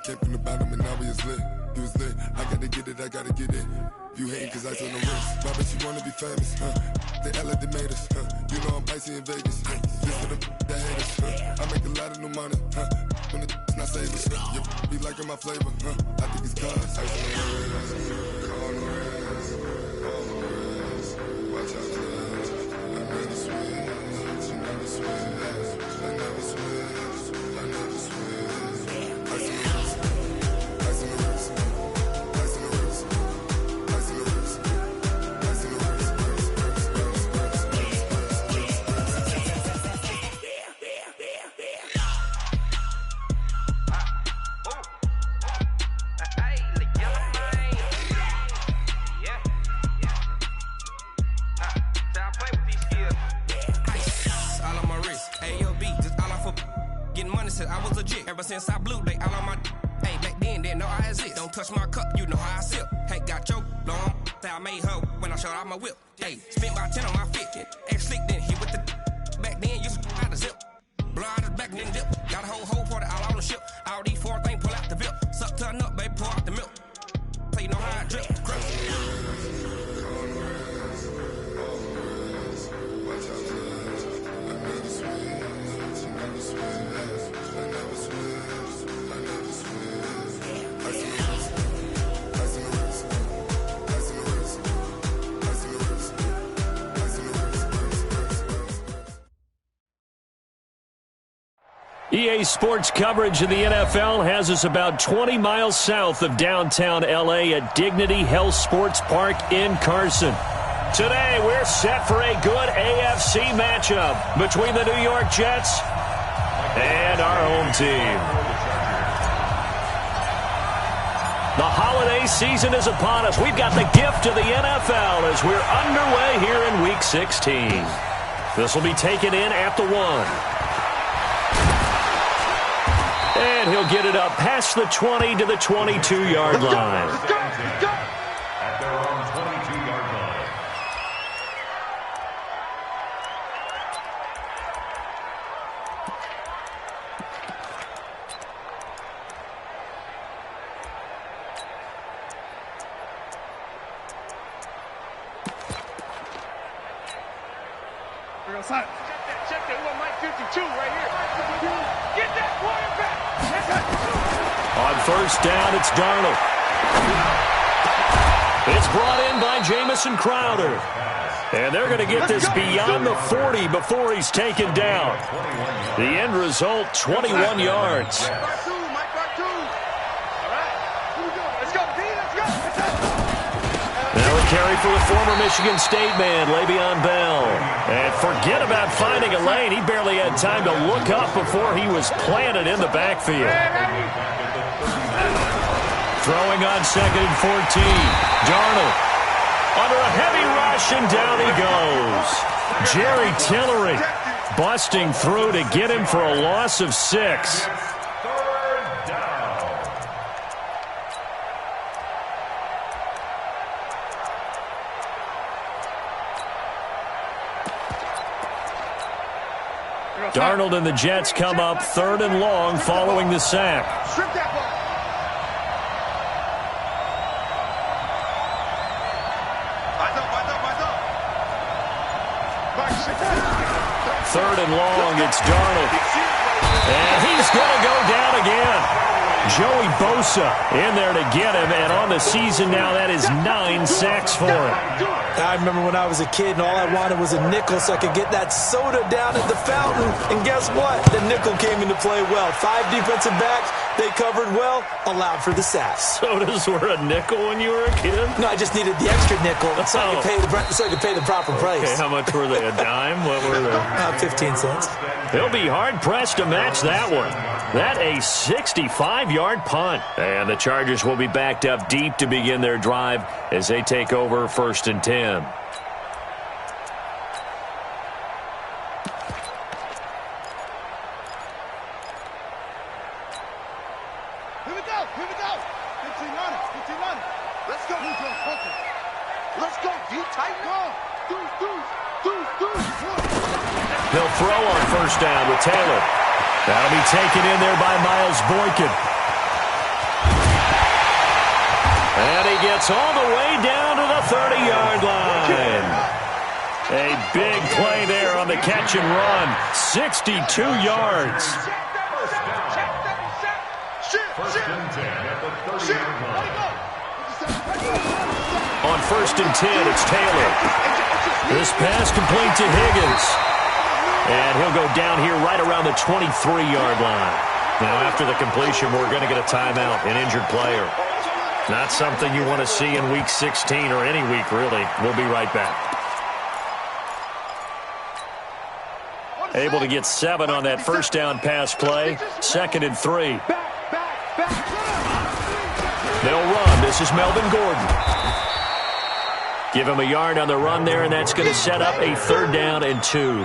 came from the bottom and now we is lit. You was lit, I gotta get it, I gotta get it. You hating cause I told no wrist. Why bet you wanna be famous, They Ella they made us, You know I'm icy in Vegas, This for the that hate us, I make a lot of new money, When it's not savers, You be liking my flavor, I think it's cause ice on the wrist, on the wrist, on the wrist. Watch out, cuz I never switch, you never switch, I never switch, I never switch. Ice on the wrist, ice on the wrist, ice on the wrist, ice on the wrist, ice on the wrist, I was legit. Ever since I blew, they all on my hey, back then, didn't know I exist. Don't touch my cup, you know how I sip. Hey, got your long, I made her when I showed out my whip. Hey, spent about 10 on my fit. Ex-slick, then hit with the back then, used to out the zip. Blow out his back, then dip. Got a whole party all on the ship. All these four things, pull out the VIP. Suck to a nut, baby, pour out the milk. So you know how I drip. EA Sports coverage of the NFL has us about 20 miles south of downtown L.A. at Dignity Health Sports Park in Carson. Today, we're set for a good AFC matchup between the New York Jets and our home team. The holiday season is upon us. We've got the gift of the NFL as we're underway here in Week 16. This will be taken in at the 1. And he'll get it up past the 20 to the 22-yard line. At their own 22-yard line. Check that 152 right here. Get that quarterback. On first down, it's Darnold. It's brought in by Jamison Crowder. And they're going to get this beyond the 40 before he's taken down. The end result, 21 yards. Now a carry for the former Michigan State man, Le'Veon Bell. And forget about finding a lane. He barely had time to look up before he was planted in the backfield. Throwing on 2nd and 14. Darnold under a heavy rush, and down he goes. Jerry Tillery busting through to get him for a loss of 6. Darnold and the Jets come up 3rd and long following the sack. Third and long, it's Darnold. And he's going to go down again. Joey Bosa in there to get him, and on the season now, that is 9 sacks for him. I remember when I was a kid and all I wanted was a nickel so I could get that soda down at the fountain. And guess what? The nickel came into play well. 5 defensive backs, they covered well, allowed for the sacks. Sodas were a nickel when you were a kid? No, I just needed the extra nickel so I could pay the proper price. Okay, how much were they? A dime? What were they? 15 cents. They'll be hard-pressed to match that one. That a 65-yard punt. And the Chargers will be backed up deep to begin their drive as they take over 1st and 10. Here we go. 15 on it. Let's go. Let's go. Deep, tight. They'll throw on 1st down with Taylor. That'll be taken in there by Miles Boykin. gets all the way down to the 30-yard line. A big play there on the catch and run. 62 yards. First and 10 at the 30-yard line. On first and 10, it's Taylor. This pass complete to Higgins. And he'll go down here right around the 23-yard line. Now, after the completion, we're going to get a timeout, an injured player. Not something you want to see in Week 16 or any week, really. We'll be right back. Able to get 7 on that first down pass play. 2nd and 3. They'll run. This is Melvin Gordon. Give him a yard on the run there, and that's going to set up a 3rd down and 2.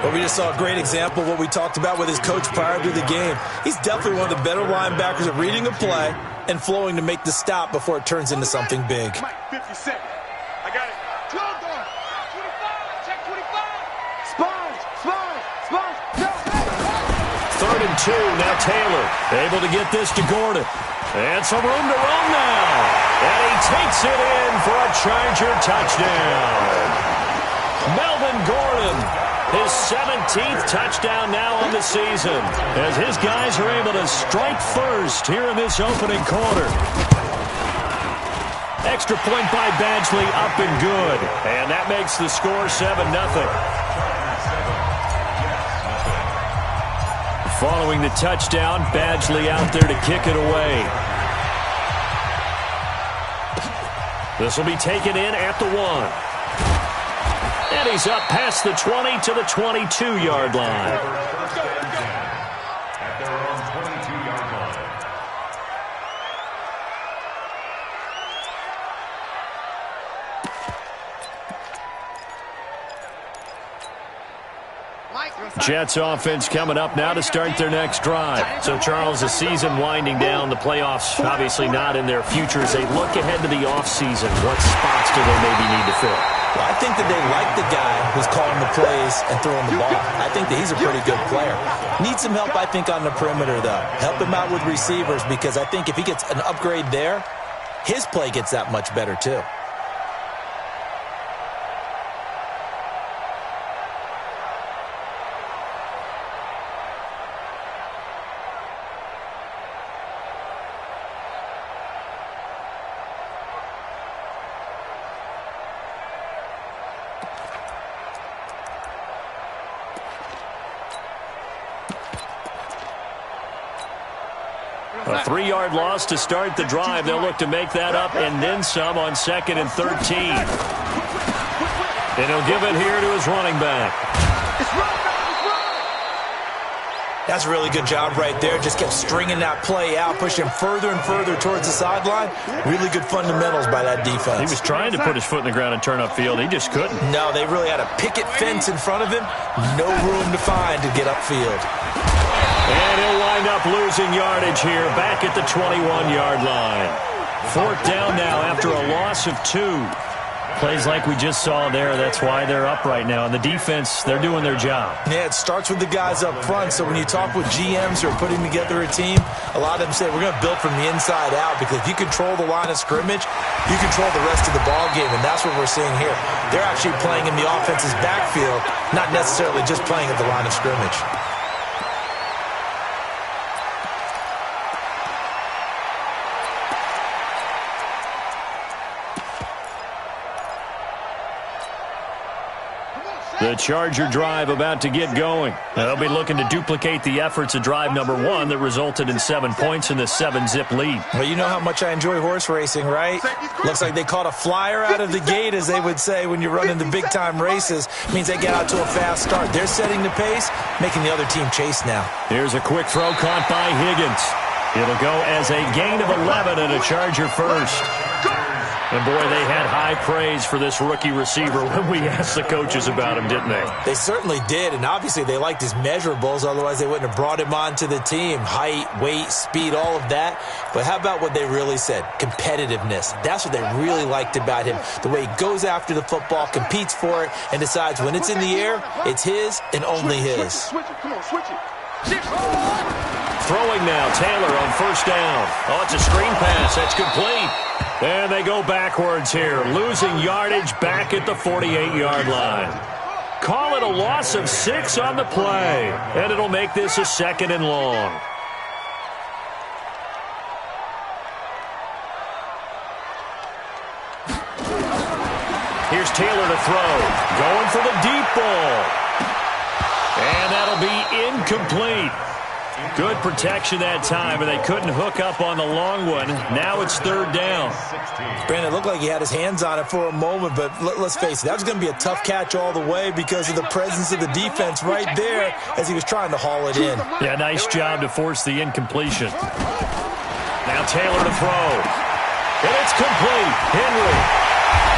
Well, we just saw a great example of what we talked about with his coach prior to the game. He's definitely one of the better linebackers at reading a play and flowing to make the stop before it turns into something big. 50 seconds. I got it. 12 guard. 25. Check 25. Spines. 3rd and 2. Now Taylor able to get this to Gordon. And some room to run now. And he takes it in for a Charger touchdown. Melvin Gordon, his 17th touchdown now on the season, as his guys are able to strike first here in this opening quarter. Extra point by Badgley, up and good. And that makes the score 7-0. Following the touchdown, Badgley out there to kick it away. This will be taken in at the 1. And he's up past the 20 to the 22-yard line. At their own 22-yard line. Jets offense coming up now to start their next drive. So, Charles, the season winding down, the playoffs obviously not in their future. As they look ahead to the offseason, what spots do they maybe need to fill? Well, I think that they like the guy who's calling the plays and throwing the ball. I think that he's a pretty good player. Needs some help, I think, on the perimeter, though. Help him out with receivers, because I think if he gets an upgrade there, his play gets that much better, too. A 3-yard loss to start the drive. They'll look to make that up and then some on 2nd and 13. And he'll give it here to his running back. That's a really good job right there. Just kept stringing that play out, pushing further and further towards the sideline. Really good fundamentals by that defense. He was trying to put his foot in the ground and turn upfield. He just couldn't. No, they really had a picket fence in front of him. No room to find to get upfield. And he'll wind up losing yardage here back at the 21-yard line. 4th down now after a loss of 2. Plays like we just saw there, that's why they're up right now. And the defense, they're doing their job. Yeah, it starts with the guys up front. So when you talk with GMs who are putting together a team, a lot of them say we're going to build from the inside out, because if you control the line of scrimmage, you control the rest of the ball game, and that's what we're seeing here. They're actually playing in the offense's backfield, not necessarily just playing at the line of scrimmage. The Charger drive about to get going. They'll be looking to duplicate the efforts of drive number 1 that resulted in 7 points in the 7-zip lead. Well, you know how much I enjoy horse racing, right? Looks like they caught a flyer out of the gate, as they would say when you're running the big-time races. Means they get out to a fast start. They're setting the pace, making the other team chase now. Here's a quick throw caught by Higgins. It'll go as a gain of 11 and a Charger first. And, boy, they had high praise for this rookie receiver when we asked the coaches about him, didn't they? They certainly did, and obviously they liked his measurables. Otherwise, they wouldn't have brought him onto the team. Height, weight, speed, all of that. But how about what they really said? Competitiveness. That's what they really liked about him. The way he goes after the football, competes for it, and decides when it's in the air, it's his and only his. Switch it. Come on, switch it. Throwing now, Taylor on first down. Oh, it's a screen pass. That's complete. And they go backwards here, losing yardage back at the 48-yard line. Call it a loss of 6 on the play, and it'll make this a 2nd and long. Here's Taylor to throw, going for the deep ball. And that'll be incomplete. Good protection that time, and they couldn't hook up on the long one. Now it's 3rd down. Brandon, it looked like he had his hands on it for a moment, but let's face it, that was going to be a tough catch all the way because of the presence of the defense right there as he was trying to haul it in. Yeah, nice job to force the incompletion. Now Taylor to throw. And it's complete. Henry.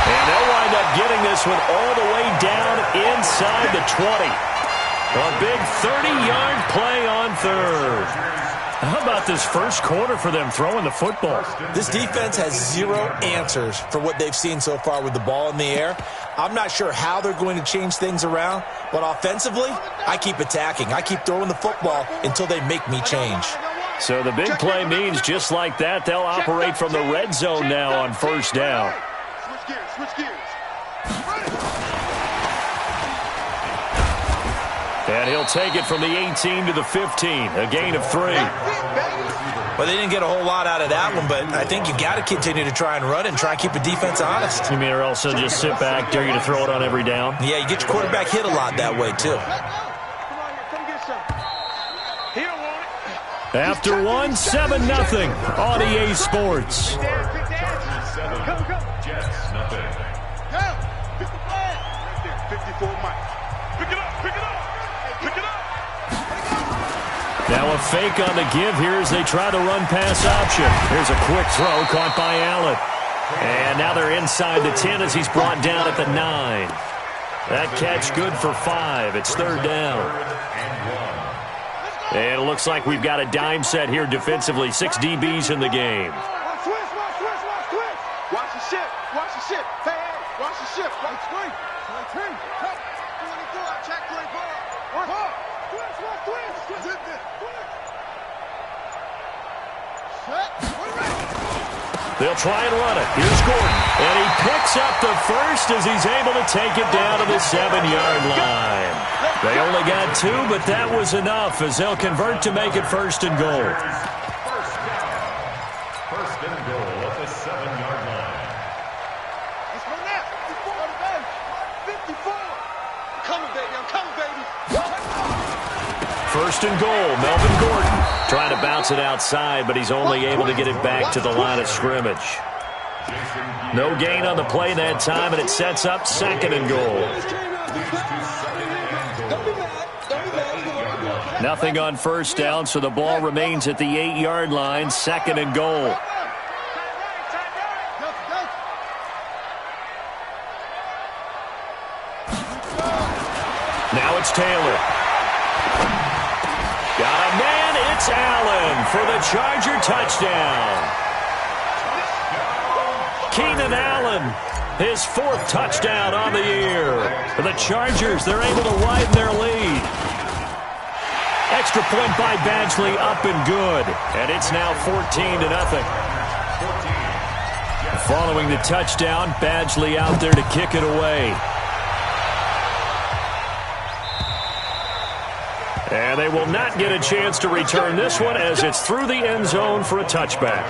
And they'll wind up getting this one all the way down inside the 20. A big 30-yard play on 3rd. How about this first quarter for them throwing the football? This defense has 0 answers for what they've seen so far with the ball in the air. I'm not sure how they're going to change things around, but offensively, I keep attacking. I keep throwing the football until they make me change. So the big play means just like that, they'll operate from the red zone now on 1st down. Switch gears. And he'll take it from the 18 to the 15, a gain of 3. Well, they didn't get a whole lot out of that one, but I think you got to continue to try and run and try and keep the defense honest. You mean or else they'll just sit back, dare you to throw it on every down? Yeah, you get your quarterback hit a lot that way, too. After 1, 7-0 on EA Sports. Jets, nothing. 54 Mike. Pick it up, pick it up. Pick it up. Now a fake on the give here as they try the run-pass option. Here's a quick throw caught by Allen. And now they're inside the 10 as he's brought down at the 9. That catch good for 5. It's 3rd down. And it looks like we've got a dime set here defensively. 6 DBs in the game. Watch the ship. Watch the ship. Hey, watch the ship. Watch the screen. Check 24. They'll try and run it. Here's Gordon. And he picks up the first as he's able to take it down to the 7-yard line. They only got 2, but that was enough as they'll convert to make it 1st and goal. First and goal at the 7-yard line. Let's run that. 54. I'm coming, baby. I'm coming, baby. 1st and goal. Melvin Gordon trying to bounce it outside, but he's only able to get it back to the line of scrimmage. No gain on the play that time, and it sets up 2nd and goal. Nothing on 1st down, so the ball remains at the 8-yard line. 2nd and goal. Now it's Taylor. Got a man, it's Allen for the Charger touchdown. Keenan Allen, his 4th touchdown on the year. For the Chargers, they're able to widen their lead. Extra point by Badgley, up and good. And it's now 14-0. Following the touchdown, Badgley out there to kick it away. And they will not get a chance to return this one as it's through the end zone for a touchback.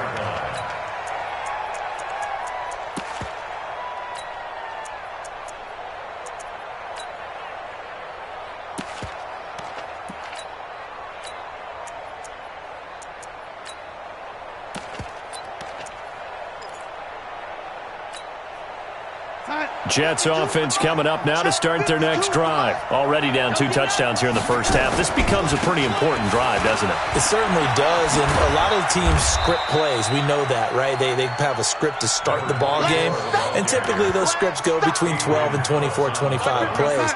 Jets offense coming up now to start their next drive. Already down 2 touchdowns here in the first half. This becomes a pretty important drive, doesn't it? It certainly does, and a lot of teams script plays. We know that, right? They have a script to start the ball game, and typically those scripts go between 12 and 24, 25 plays.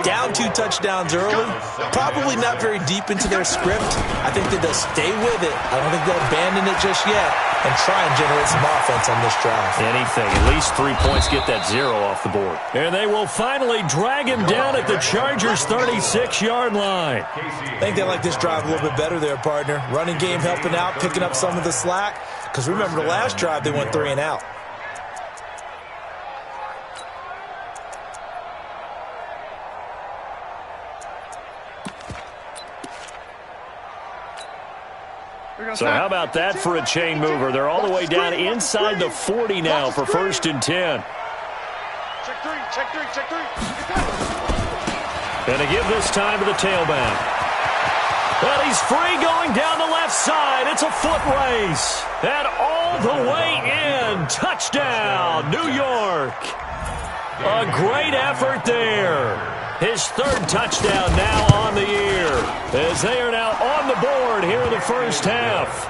Down 2 touchdowns early, probably not very deep into their script. I think that they'll stay with it. I don't think they'll abandon it just yet and try and generate some offense on this drive. Anything. At least 3 points, get that 0 off the board. And they will finally drag him down at the Chargers' 36-yard line. I think they like this drive a little bit better there, partner. Running game helping out, picking up some of the slack. because remember the last drive they went 3 and out. So how about that for a chain mover? They're all the way down inside the 40 now for 1st and 10. Check three. And to give this time to the tailback. Well, he's free going down the left side. It's a foot race. And all the way in. Touchdown, New York. A great effort there. His 3rd touchdown now on the year, as they are now on the board here in the first half.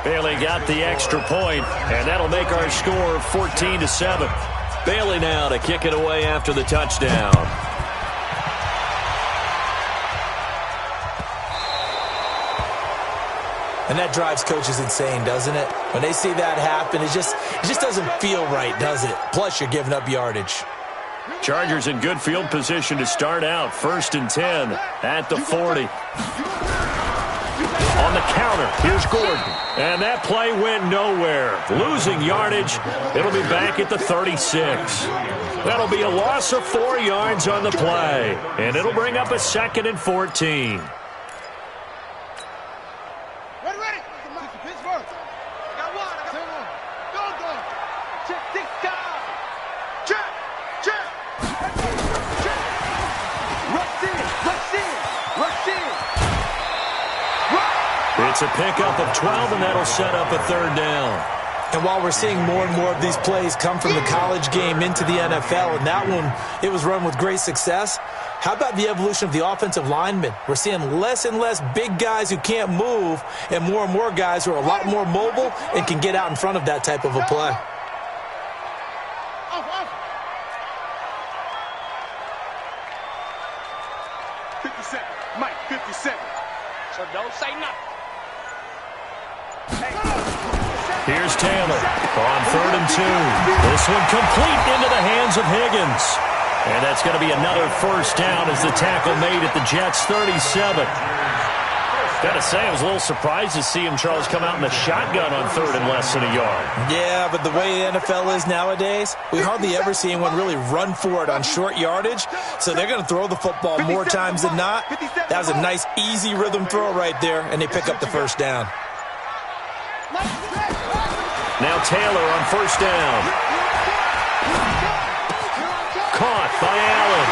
Bailey got the extra point, and that'll make our score 14-7. Bailey now to kick it away after the touchdown. And that drives coaches insane, doesn't it? When they see that happen, it just doesn't feel right, does it? Plus, you're giving up yardage. Chargers in good field position to start out. 1st and 10 at the 40. On the counter, here's Gordon. And that play went nowhere. Losing yardage. It'll be back at the 36. That'll be a loss of 4 yards on the play. And it'll bring up a 2nd and 14. Ready. Pittsburgh. Got one. Go. Check. Rush in. It's a pickup of 12, and that'll set up a 3rd down. And while we're seeing more and more of these plays come from the college game into the NFL, and that one, it was run with great success, how about the evolution of the offensive linemen? We're seeing less and less big guys who can't move, and more guys who are a lot more mobile and can get out in front of that type of a play. 57. So don't say nothing. Here's Taylor on 3rd and 2. This one complete into the hands of Higgins. And that's going to be another 1st down as the tackle made at the Jets' 37. Got to say, I was a little surprised to see him, Charles, come out in the shotgun on 3rd and less than a yard. Yeah, but the way the NFL is nowadays, we hardly ever see anyone really run for it on short yardage. So they're going to throw the football more times than not. That was a nice, easy rhythm throw right there, and they pick up the 1st down. Now Taylor on 1st down. Caught by Allen.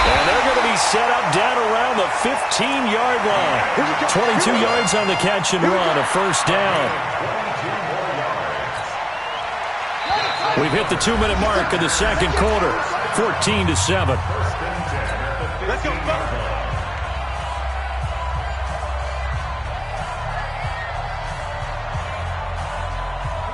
And they're going to be set up down around the 15-yard line. 22 yards on the catch and run, a 1st down. We've hit the 2-minute mark of the 2nd quarter, 14-7. Let's go.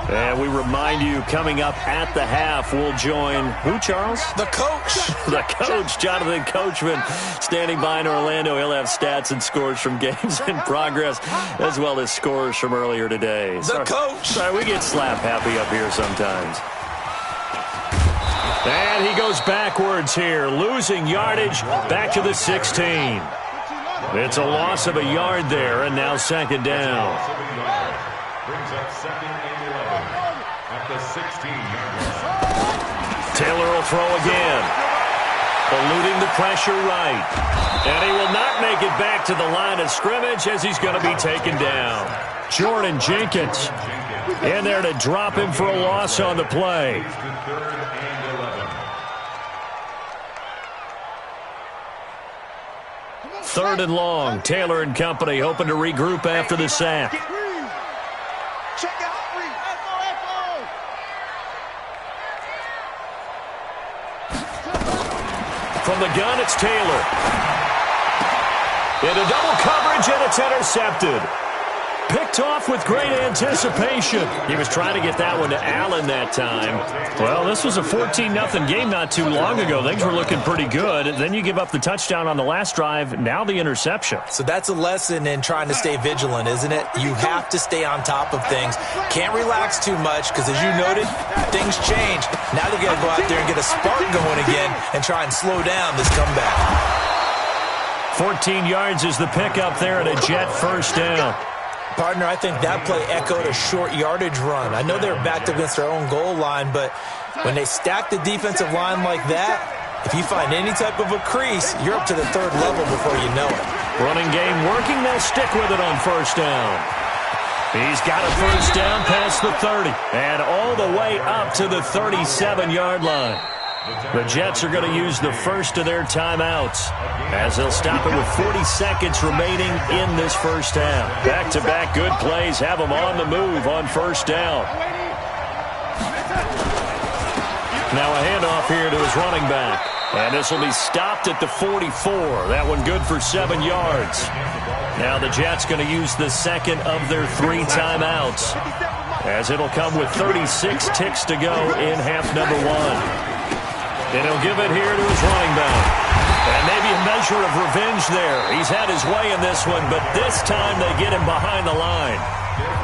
And we remind you, coming up at the half, we'll join who, Charles? The coach. The coach, Jonathan Coachman, standing by in Orlando. He'll have stats and scores from games in progress, as well as scores from earlier today. The coach. Sorry, we get slap happy up here sometimes. And he goes backwards here, losing yardage back to the 16. It's a loss of a yard there, and now 2nd down. Brings up 2nd and 11 at the 16-yard line. Taylor will throw again. Eluding the pressure right. And he will not make it back to the line of scrimmage as he's going to be taken down. Jordan Jenkins in there to drop him for a loss on the play. 3rd and 11. 3rd and long. Taylor and company hoping to regroup after the sack. Check out Reed. From the gun, it's Taylor. Into double coverage, and it's intercepted. Picked off with great anticipation. He was trying to get that one to Allen that time. Well, this was a 14-0 game not too long ago. Things were looking pretty good. Then you give up the touchdown on the last drive. Now the interception. So that's a lesson in trying to stay vigilant, isn't it? You have to stay on top of things. Can't relax too much because, as you noted, things change. Now they got to go out there and get a spark going again and try and slow down this comeback. 14 yards is the pickup there at a Jet 1st down. Partner, I think that play echoed a short yardage run. I know they were backed against their own goal line, but when they stack the defensive line like that, if you find any type of a crease, you're up to the third level before you know it. Running game working. They'll stick with it on first down. He's got a first down past the 30 and all the way up to the 37-yard line. The Jets are going to use the first of their timeouts as they'll stop it with 40 seconds remaining in this first half. Back-to-back good plays have them on the move on first down. Now a handoff here to his running back. And this will be stopped at the 44. That one good for 7 yards. Now the Jets going to use the second of their 3 timeouts as it'll come with 36 ticks to go in half number 1. And he'll give it here to his running back. And maybe a measure of revenge there. He's had his way in this one, but this time they get him behind the line.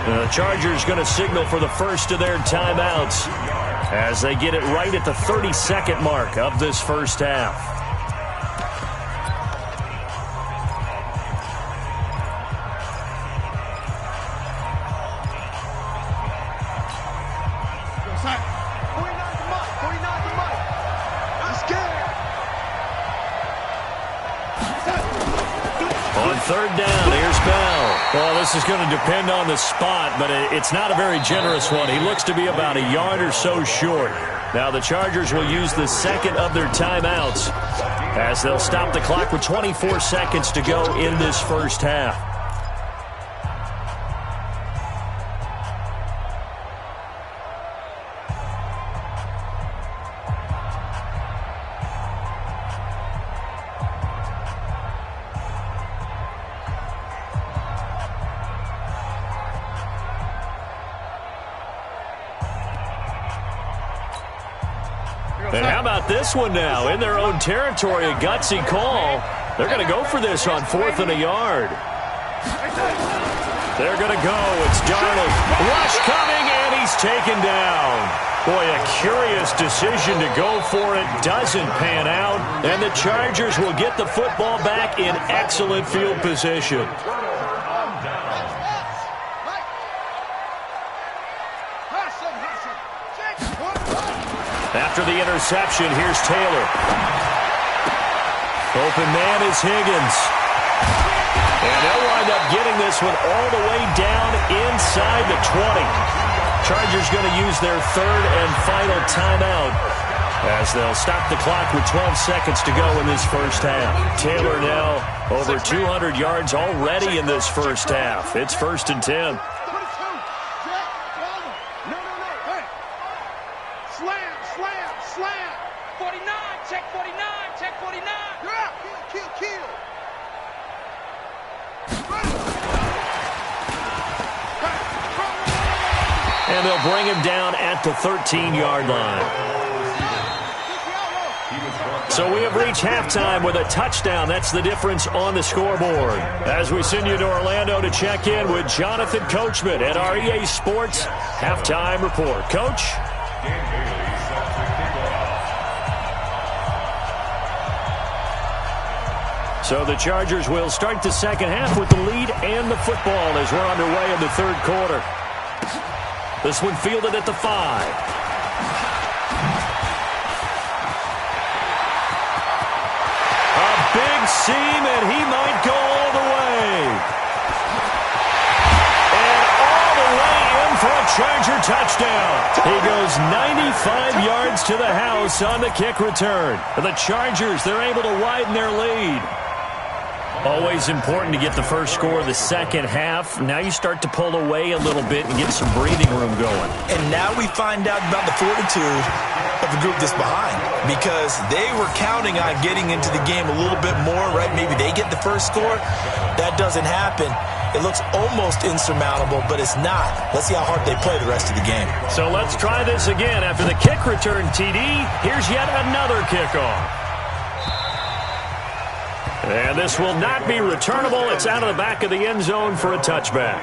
The Chargers going to signal for the first of their timeouts as they get it right at the 32nd mark of this first half. Third down, here's Bell. Well, this is going to depend on the spot, but it's not a very generous one. He looks to be about a yard or so short. Now the Chargers will use the second of their timeouts as they'll stop the clock with 24 seconds to go in this first half. And how about this one now? In their own territory, a gutsy call. They're going to go for this on 4th and a yard. They're going to go. It's Darnold. Rush coming, and he's taken down. Boy, a curious decision to go for it. Doesn't pan out. And the Chargers will get the football back in excellent field position. After the interception, here's Taylor. Open man is Higgins. And they'll wind up getting this one all the way down inside the 20. Chargers going to use their third and final timeout as they'll stop the clock with 12 seconds to go in this first half. Taylor now over 200 yards already in this first half. It's 1st and 10. And they'll bring him down at the 13-yard line. So we have reached halftime with a touchdown. That's the difference on the scoreboard. As we send you to Orlando to check in with Jonathan Coachman at our EA Sports Halftime Report. Coach? So the Chargers will start the second half with the lead and the football as we're underway in the third quarter. This one fielded at the 5. A big seam, and he might go all the way. And all the way in for a Charger touchdown. He goes 95 yards to the house on the kick return. The Chargers, they're able to widen their lead. Always important to get the first score of the second half. Now you start to pull away a little bit and get some breathing room going. And now we find out about the fortitude of the group that's behind, because they were counting on getting into the game a little bit more, right? Maybe they get the first score. That doesn't happen. It looks almost insurmountable, but it's not. Let's see how hard they play the rest of the game. So let's try this again. After the kick return, TD, here's yet another kickoff. And this will not be returnable. It's out of the back of the end zone for a touchback.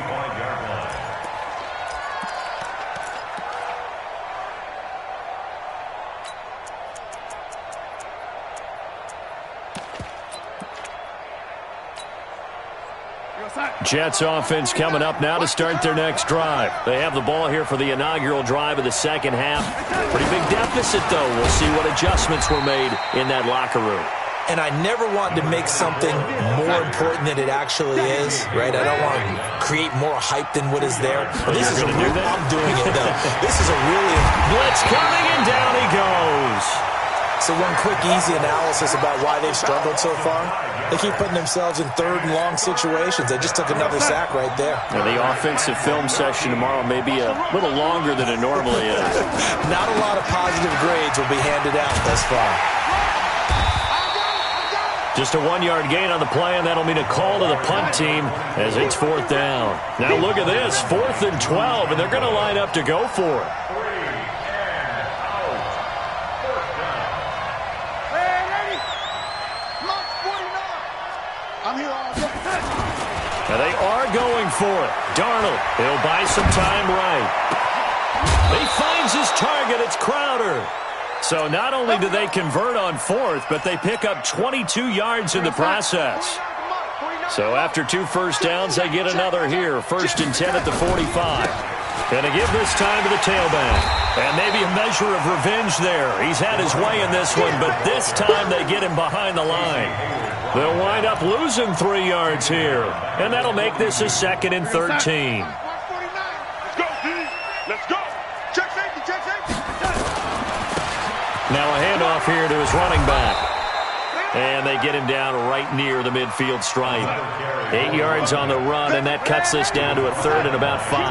You're outside. Jets offense coming up now to start their next drive. They have the ball here for the inaugural drive of the second half. Pretty big deficit, though. We'll see what adjustments were made in that locker room. And I never want to make something more important than it actually is, right? I don't want to create more hype than what is there. But this is I'm doing it, though. This is a really... Blitz coming, and down he goes. So one quick, easy analysis about why they've struggled so far. They keep putting themselves in third and long situations. They just took another sack right there. Now, the offensive film session tomorrow may be a little longer than it normally is. Not a lot of positive grades will be handed out thus far. Just a 1-yard gain on the play, and that'll mean a call to the punt team as it's 4th down. Now look at this, 4th and 12, and they're going to line up to go for it. Now they are going for it. Darnold, he'll buy some time right. He finds his target, it's Crowder. So not only do they convert on 4th, but they pick up 22 yards in the process. So after 2 first downs, they get another here. 1st and 10 at the 45. Going to give this time to the tailback. And maybe a measure of revenge there. He's had his way in this one, but this time they get him behind the line. They'll wind up losing 3 yards here. And that'll make this a 2nd and 13. Now a handoff here to his running back. And they get him down right near the midfield stripe. 8 yards on the run, and that cuts this down to a 3rd and about 5.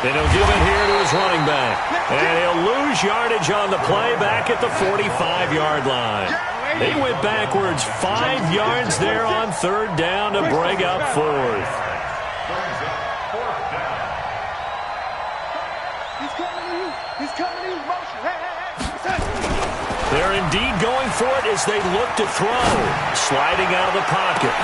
And he'll give it here to his running back. And he'll lose yardage on the play back at the 45-yard line. He went backwards 5 yards there on 3rd down to bring up 4th. They're indeed going for it as they look to throw. Sliding out of the pocket.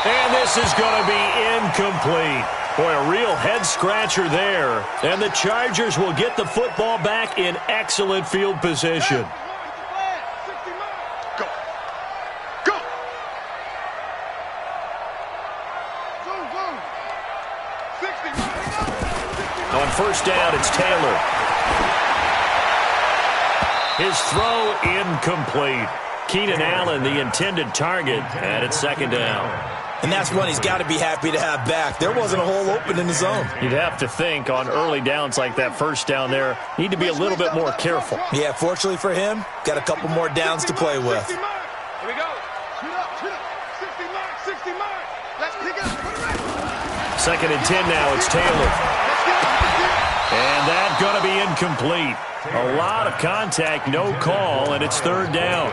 And this is going to be incomplete. Boy, a real head-scratcher there. And the Chargers will get the football back in excellent field position. Go. Go. On 1st down, it's Taylor. His throw incomplete. Keenan Allen, the intended target, and it's 2nd down. And that's one he's got to be happy to have back. There wasn't a hole open in the zone. You'd have to think on early downs like that 1st down there, need to be a little bit more careful. Yeah, fortunately for him, got a couple more downs to play with. Here we go. 60 mark. Let's pick it up. 2nd and 10 now, it's Taylor. And that's going to be incomplete. A lot of contact, no call, and it's 3rd down.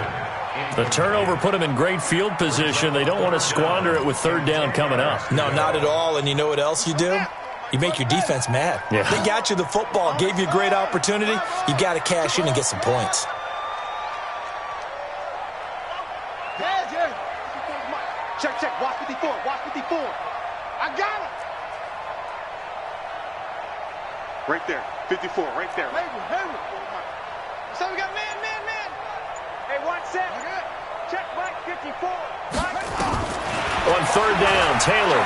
The turnover put them in great field position. They don't want to squander it with 3rd down coming up. No, not at all. And you know what else you do? You make your defense mad. Yeah. They got you the football, gave you a great opportunity. You got to cash in and get some points. Check. Watch 54. I got him. Right there. 54, right there. Hayward. So we got man. Hey, 1 sec. Check Mike 54. On 3rd down, Taylor.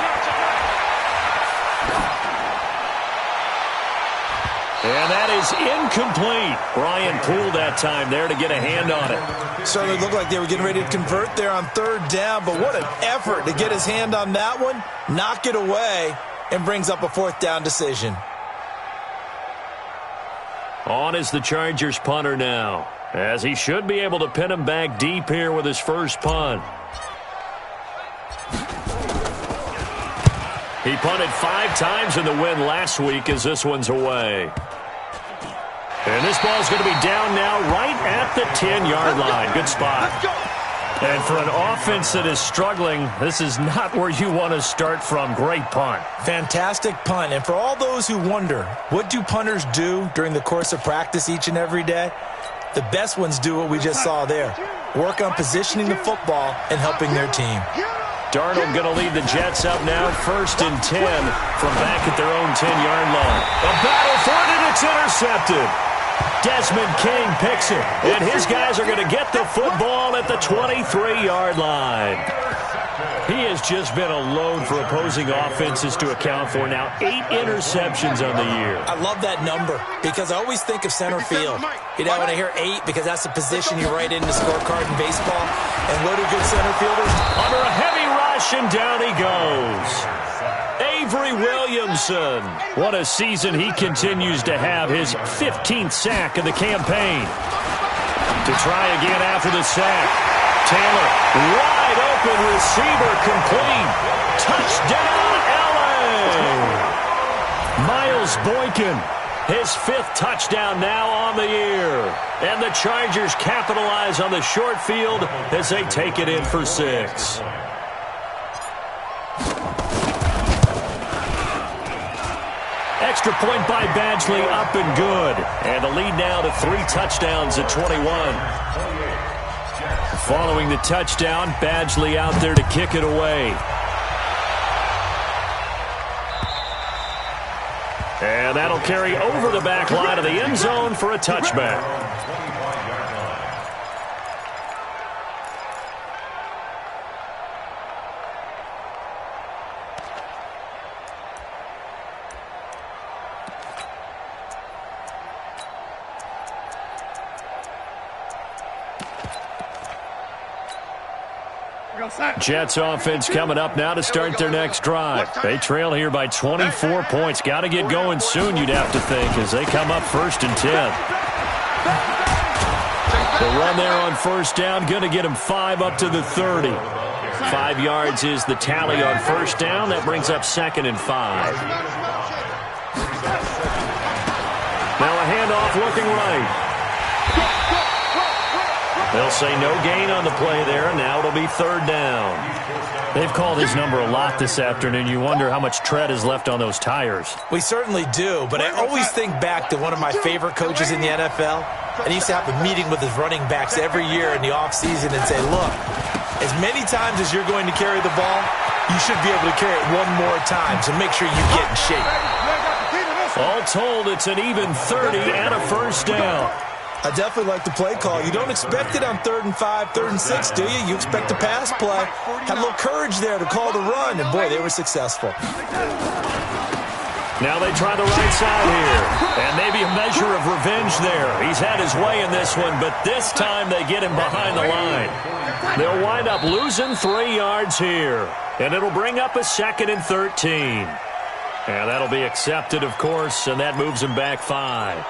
And that is incomplete. Brian Poole that time there to get a hand on it. Certainly looked like they were getting ready to convert there on 3rd down, but what an effort to get his hand on that one, knock it away, and brings up a 4th down decision. On is the Chargers punter now, as he should be able to pin him back deep here with his first punt. He punted 5 times in the win last week as this one's away. And this ball's going to be down now right at the 10-yard line. Good spot. And for an offense that is struggling, this is not where you want to start from. Great punt. Fantastic punt. And for all those who wonder, what do punters do during the course of practice each and every day? The best ones do what we just saw there. Work on positioning the football and helping their team. Darnold going to lead the Jets up now, 1st and 10 from back at their own 10-yard line. A battle for it, and it's intercepted. Desmond King picks it, and his guys are going to get the football at the 23-yard line. He has just been a load for opposing offenses to account for. Now 8 interceptions on the year. I love that number because I always think of center field. You know, when I hear 8, because that's the position you write in the scorecard in baseball. And what are good center fielders? Under a heavy rush, and down he goes. Avery Williamson. What a season he continues to have. His 15th sack of the campaign. To try again after the sack. Taylor, wide open receiver, complete. Touchdown, LA! Miles Boykin, his 5th touchdown now on the year. And the Chargers capitalize on the short field as they take it in for 6. Extra point by Badgley, up and good. And the lead now to 3 touchdowns at 21. Following the touchdown, Badgley out there to kick it away. And that'll carry over the back line of the end zone for a touchback. Jets offense coming up now to start their next drive. They trail here by 24 points. Got to get going soon, you'd have to think, as they come up 1st and 10. The run there on 1st down, going to get them 5 up to the 30. 5 yards is the tally on 1st down. That brings up 2nd and 5. Now a handoff looking right. They'll say no gain on the play there. Now it'll be 3rd down. They've called his number a lot this afternoon. You wonder how much tread is left on those tires. We certainly do, but I always think back to one of my favorite coaches in the NFL. And he used to have a meeting with his running backs every year in the offseason and say, look, as many times as you're going to carry the ball, you should be able to carry it one more time, so make sure you get in shape. All told, it's an even 30 and a 1st down. I definitely like the play call. You don't expect it on 3rd and 5, 3rd and 6, do you? You expect a pass play. Had a little courage there to call the run, and boy, they were successful. Now they try the right side here, and maybe a measure of revenge there. He's had his way in this one, but this time they get him behind the line. They'll wind up losing 3 yards here, and it'll bring up a 2nd and 13. And that'll be accepted, of course, and that moves him back 5.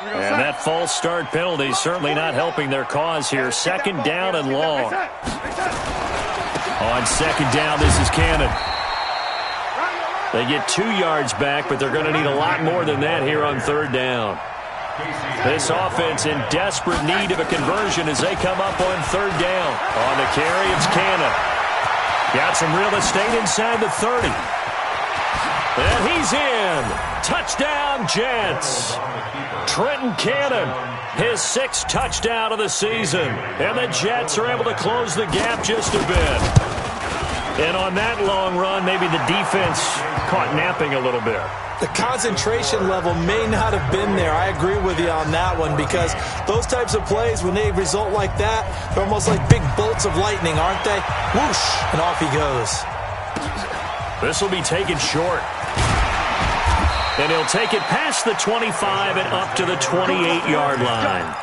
And that false start penalty is certainly not helping their cause here. 2nd down and long. On 2nd down, this is Cannon. They get 2 yards back, but they're going to need a lot more than that here on 3rd down. This offense in desperate need of a conversion as they come up on 3rd down. On the carry, it's Cannon. Got some real estate inside the 30. And he's in. Touchdown, Jets. Trenton Cannon, his 6th touchdown of the season. And the Jets are able to close the gap just a bit. And on that long run, maybe the defense caught napping a little bit. The concentration level may not have been there. I agree with you on that one, because those types of plays, when they result like that, they're almost like big bolts of lightning, aren't they? Whoosh, and off he goes. This will be taken short. And he'll take it past the 25 and up to the 28-yard line.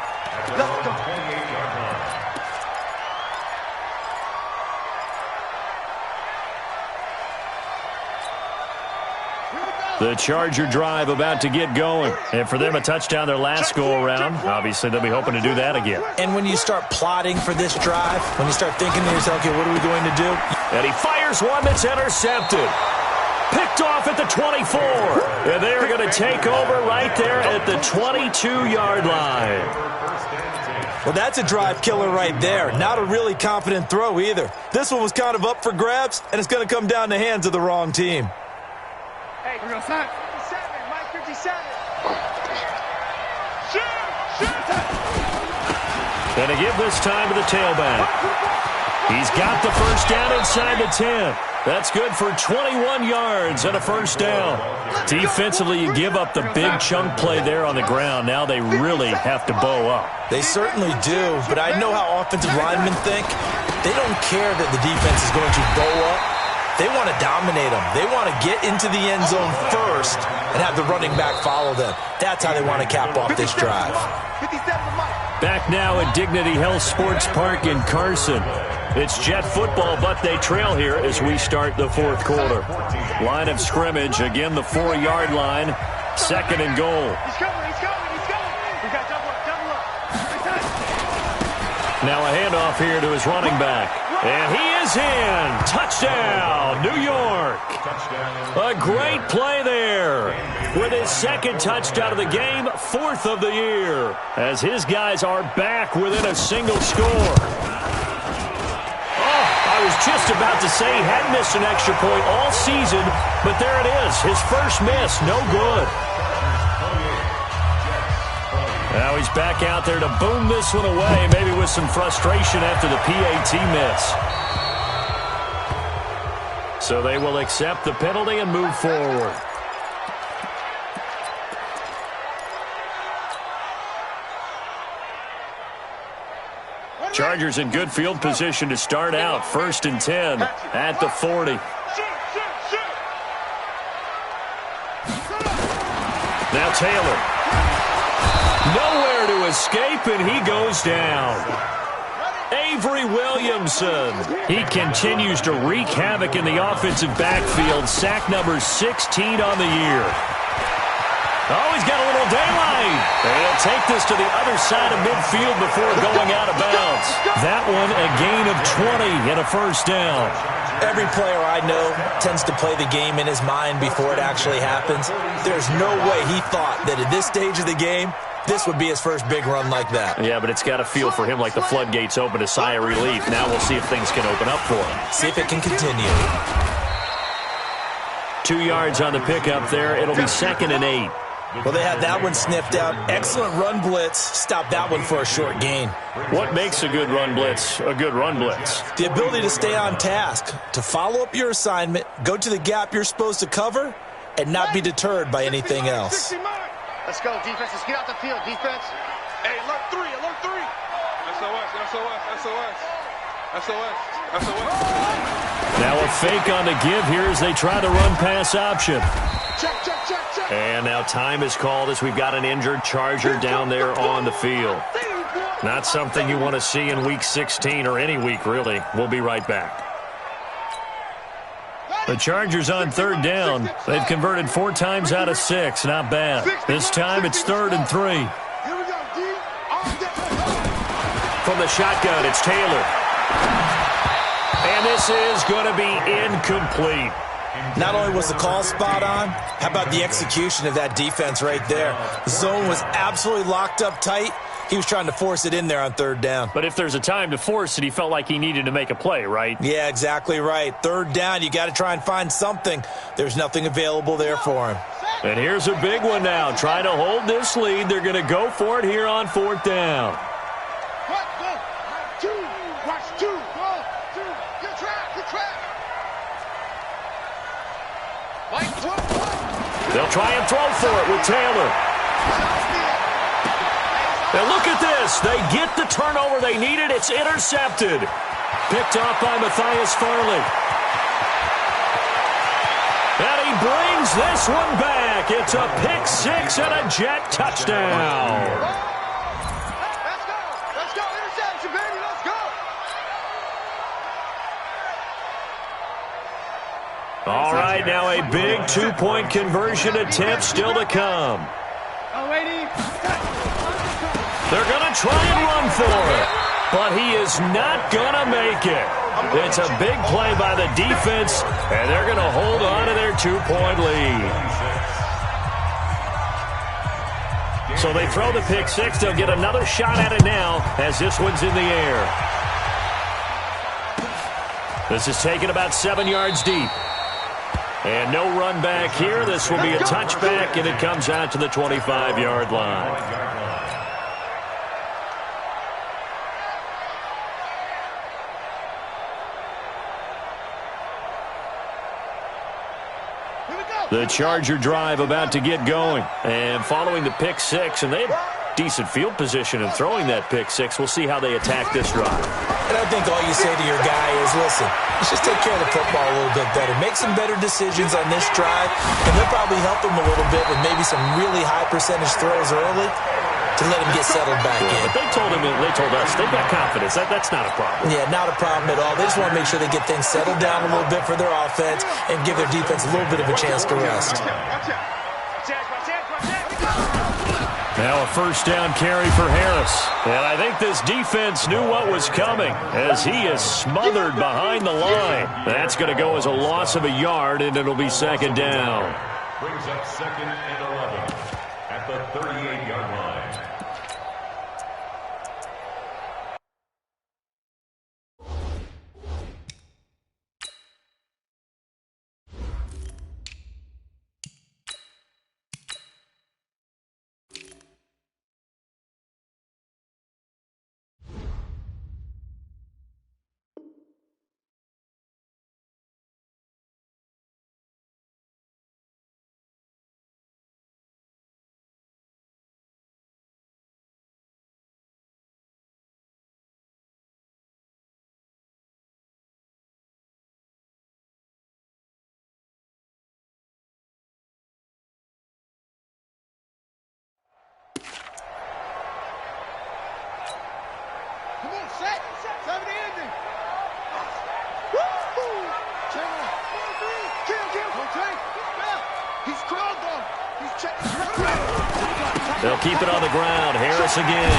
The Charger drive about to get going. And for them, a touchdown their last go-around. Obviously, they'll be hoping to do that again. And when you start plotting for this drive, when you start thinking to yourself, okay, what are we going to do? And he fires one that's intercepted. Picked off at the 24. And they're going to take over right there at the 22-yard line. Well, that's a drive killer right there. Not a really confident throw either. This one was kind of up for grabs, and it's going to come down the hands of the wrong team. Hey, we're going to sign. 57, Mike 57. Shoot! And to give this time to the tailback. He's got the first down inside the 10. That's good for 21 yards and a first down. Defensively, you give up the big chunk play there on the ground. Now they really have to bow up. They certainly do, but I know how offensive linemen think. They don't care that the defense is going to bow up. They want to dominate them. They want to get into the end zone first and have the running back follow them. That's how they want to cap off this drive. Back now at Dignity Health Sports Park in Carson. It's Jet football, but they trail here as we start the fourth quarter. Line of scrimmage, again the 4-yard line, 2nd and goal. He's coming. We got double up. Now a handoff here to his running back. And he is in. Touchdown, New York. A great play there. With his 2nd touchdown of the game, 4th of the year. As his guys are back within a single score. I was just about to say he hadn't missed an extra point all season, but there it is. His first miss, no good. Now he's back out there to boom this one away, maybe with some frustration after the PAT miss. So they will accept the penalty and move forward. Chargers in good field position to start out. 1st and 10 at the 40. Now Taylor. Nowhere to escape, and he goes down. Avery Williamson. He continues to wreak havoc in the offensive backfield. Sack number 16 on the year. Oh, he's got a little daylight. And he'll take this to the other side of midfield before going out of bounds. That one, a gain of 20 and a first down. Every player I know tends to play the game in his mind before it actually happens. There's no way he thought that at this stage of the game, this would be his first big run like that. Yeah, but it's got to feel for him like the floodgates open, a sigh of relief. Now we'll see if things can open up for him. See if it can continue. 2 yards on the pickup there. It'll be 2nd and 8. Well, they had that one sniffed out. Excellent run blitz. Stop that one for a short gain. What makes a good run blitz a good run blitz? The ability to stay on task, to follow up your assignment, go to the gap you're supposed to cover, and not be deterred by anything else. Let's go, defense. Let's get out the field, defense. Hey, alert 3. SOS. Now a fake on the give here as they try to run pass option. Check. And now time is called as we've got an injured Charger down there on the field. Not something you want to see in Week 16 or any week, really. We'll be right back. The Chargers on 3rd down. They've converted 4 times out of 6. Not bad. This time it's 3rd and 3. From the shotgun, it's Taylor. And this is going to be incomplete. Not only was the call spot on, how about the execution of that defense right there? The zone was absolutely locked up tight. He was trying to force it in there on 3rd down. But if there's a time to force it, he felt like he needed to make a play, right? Yeah, exactly right. 3rd down, you got to try and find something. There's nothing available there for him. And here's a big one now. Trying to hold this lead. They're going to go for it here on 4th down. They'll try and throw for it with Taylor. Now look at this. They get the turnover they needed. It's intercepted. Picked off by Matthias Farley. And he brings this one back. It's a pick 6 and a Jet touchdown. Let's go. Interception, baby. Let's go. All right, now a big 2-point conversion attempt still to come. They're going to try and run for it, but he is not going to make it. It's a big play by the defense, and they're going to hold on to their 2-point lead. So they throw the pick 6. They'll get another shot at it now as this one's in the air. This is taken about 7 yards deep. And no run back here. This will be a touchback, and it comes out to the 25-yard line. The Charger drive about to get going. And following the pick six, and they have decent field position in throwing that pick six. We'll see how they attack this drive. And I think all you say to your guy is, listen, let's just take care of the football a little bit better. Make some better decisions on this drive, and they'll probably help him a little bit with maybe some really high percentage throws early to let him get settled back in. But they told us, they've got confidence. That's not a problem. Yeah, not a problem at all. They just want to make sure they get things settled down a little bit for their offense and give their defense a little bit of a chance to rest. Now a first down carry for Harris. And I think this defense knew what was coming as he is smothered behind the line. That's going to go as a loss of a yard, and it'll be second down. Brings up 2nd and 11 at the 38-yard line. Come on, set. 70 ending. Woo! Channel. Kill. He's crawled on. He's checking. They'll keep it on the ground. Harris again.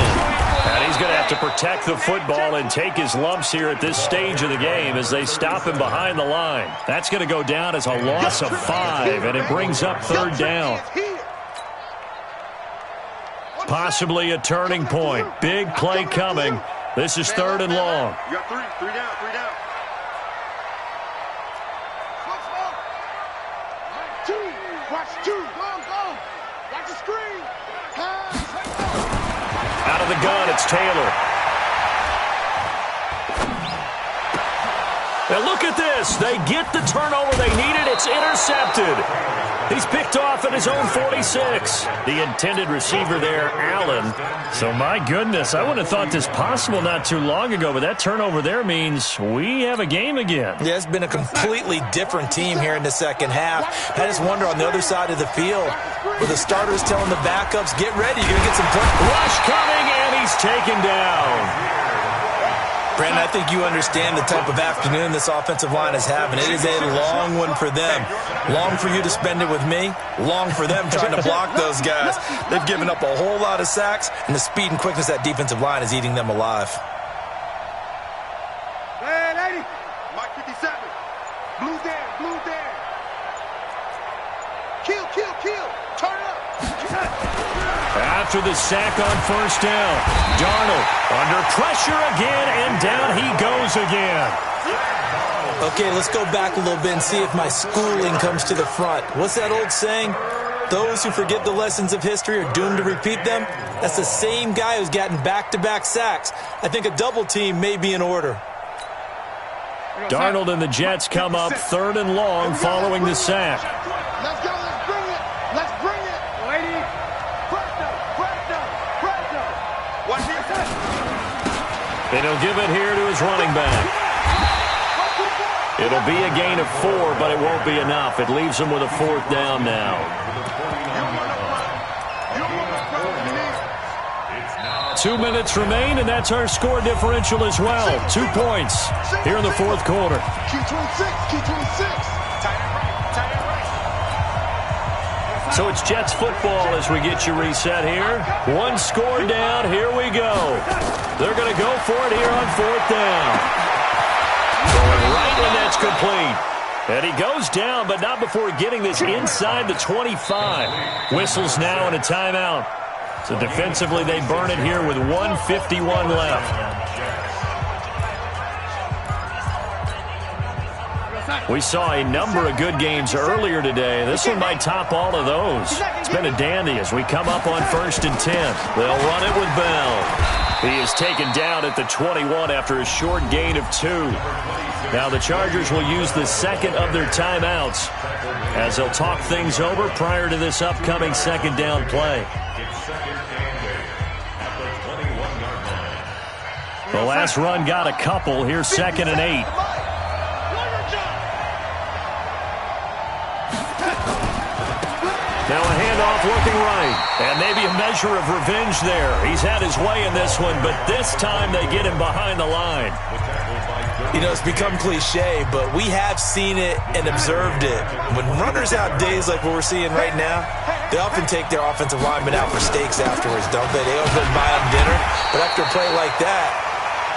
And he's going to have to protect the football and take his lumps here at this stage of the game as they stop him behind the line. That's going to go down as a loss of 5, and it brings up third down. Possibly a turning point. Big play coming. This is 3rd and long. You got 3 down. Watch 2. Go. Watch the screen. Out of the gun, it's Taylor. And look at this. They get the turnover they needed. It's intercepted. He's picked off at his own 46. The intended receiver there, Allen. So, my goodness, I wouldn't have thought this possible not too long ago, but that turnover there means we have a game again. Yeah, it's been a completely different team here in the second half. I just wonder on the other side of the field, where the starters telling the backups, get ready, you're going to get some play. Rush coming, and he's taken down. Brandon, I think you understand the type of afternoon this offensive line is having. It is a long one for them. Long for you to spend it with me. Long for them trying to block those guys. They've given up a whole lot of sacks, and the speed and quickness of that defensive line is eating them alive. Hey, 80. Mike 57. Blue there. Kill. Turn up. After the sack on first down, Darnold under pressure again, and down he goes again. Okay, let's go back a little bit and see if my schooling comes to the front. What's that old saying? Those who forget the lessons of history are doomed to repeat them. That's the same guy who's gotten back-to-back sacks. I think a double team may be in order. Darnold and the Jets come up 3rd and long following the sack. Let's go. Let's bring it. Lady. Presto. Watch this. And he'll give it here to his running back. It'll be a gain of 4, but it won't be enough. It leaves him with a 4th down now. 2 minutes remain, and that's our score differential as well. 2 points here in the 4th quarter. Key 26. So it's Jets football as we get you reset here. 1 score down. Here we go. They're going to go for it here on 4th down. Going right, and that's complete. And he goes down, but not before getting this inside the 25. Whistles now and a timeout. So defensively, they burn it here with 1:51 left. We saw a number of good games earlier today. This one might top all of those. It's been a dandy as we come up on 1st and 10. They'll run it with Bell. He is taken down at the 21 after a short gain of 2. Now the Chargers will use the second of their timeouts as they'll talk things over prior to this upcoming second down play. The last run got a couple. Here's 2nd and 8. Now a handoff looking right. And maybe a measure of revenge there. He's had his way in this one, but this time they get him behind the line. You know, it's become cliche, but we have seen it and observed it. When runners have days like what we're seeing right now, they often take their offensive linemen out for steaks afterwards, don't they? They don't go buy them dinner. But after a play like that,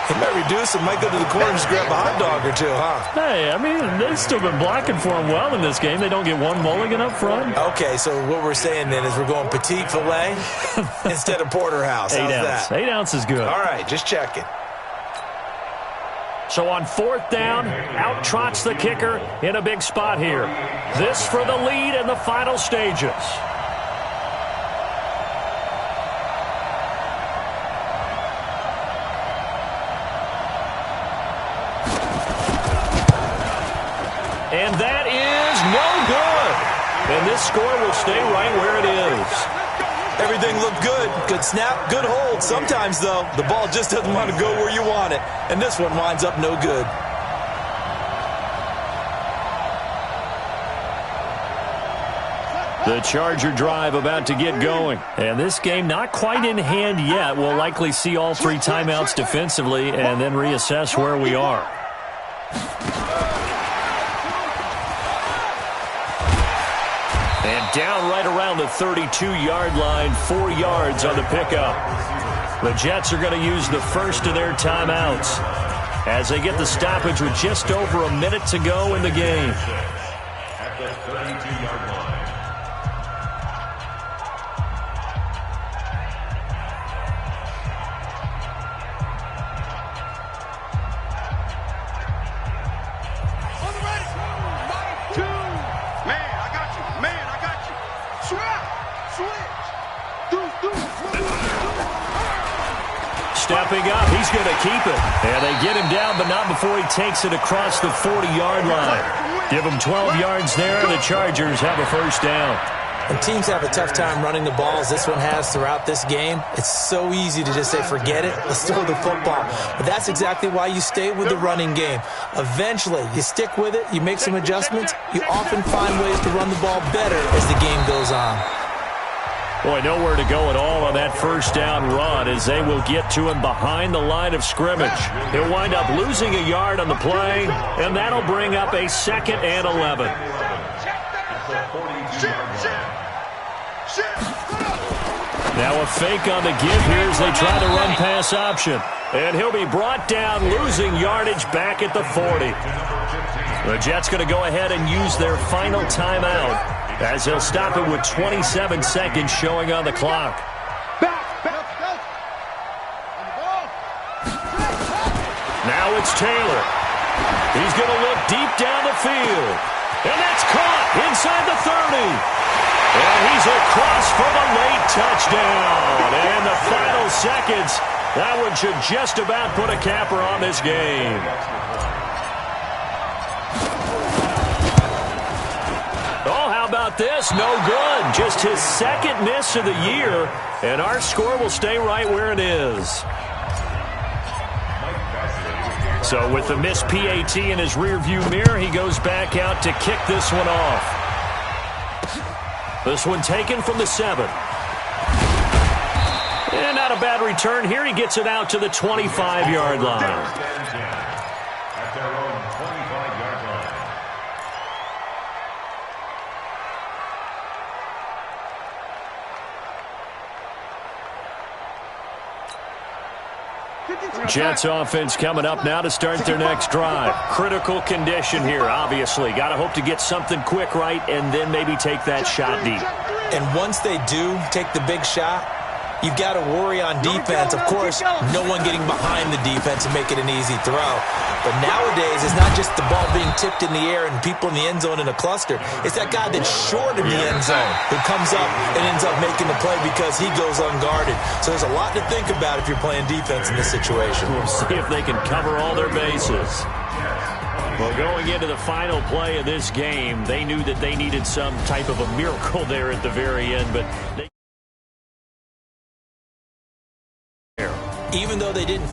he might reduce and might go to the corner and just grab a hot dog or two, huh? Hey, I mean, they've still been blocking for him well in this game. They don't get one mulligan up front. Okay, so what we're saying then is we're going petite filet instead of porterhouse. How's that? 8 ounce is good. All right, just checking. So on 4th down, out trots the kicker in a big spot here. This for the lead in the final stages. And that is no good. And this score will stay right where it is. Everything looked good. Good snap, good hold. Sometimes, though, the ball just doesn't want to go where you want it. And this one winds up no good. The Charger drive about to get going. And this game not quite in hand yet. We'll likely see all 3 timeouts defensively and then reassess where we are. And down right around the 32-yard line, 4 yards on the pickup. The Jets are going to use the first of their timeouts as they get the stoppage with just over a minute to go in the game. At the 32-yard line. Stepping up, he's going to keep it. And they get him down, but not before he takes it across the 40-yard line. Give him 12 yards there. The Chargers have a first down. When teams have a tough time running the ball, as this one has throughout this game, it's so easy to just say, forget it, let's throw the football. But that's exactly why you stay with the running game. Eventually, you stick with it, you make some adjustments, you often find ways to run the ball better as the game goes on. Boy, nowhere to go at all on that first down run as they will get to him behind the line of scrimmage. He'll wind up losing a yard on the play, and that'll bring up a 2nd and 11. Now a fake on the give here as they try the run-pass option. And he'll be brought down, losing yardage back at the 40. The Jets going to go ahead and use their final timeout as they'll stop it with 27 seconds showing on the clock. Now it's Taylor. He's going to look deep down the field. And that's caught inside the 30. And he's across for the late touchdown. And the final seconds, that one should just about put a capper on this game. Oh, how about this? No good. Just his 2nd miss of the year. And our score will stay right where it is. So with the missed PAT in his rearview mirror, he goes back out to kick this one off. This one taken from the 7. And not a bad return here. He gets it out to the 25-yard line. At their own 25-yard line. Jets offense coming up now to start their next drive. Critical condition here, obviously. Got to hope to get something quick right and then maybe take that shot deep. And once they do take the big shot, you've got to worry on defense. Of course, no one getting behind the defense and making an easy throw. But nowadays, it's not just the ball being tipped in the air and people in the end zone in a cluster. It's that guy that's short in the end zone who comes up and ends up making the play because he goes unguarded. So there's a lot to think about if you're playing defense in this situation. We'll see if they can cover all their bases. Well, going into the final play of this game, they knew that they needed some type of a miracle there at the very end, but even though they didn't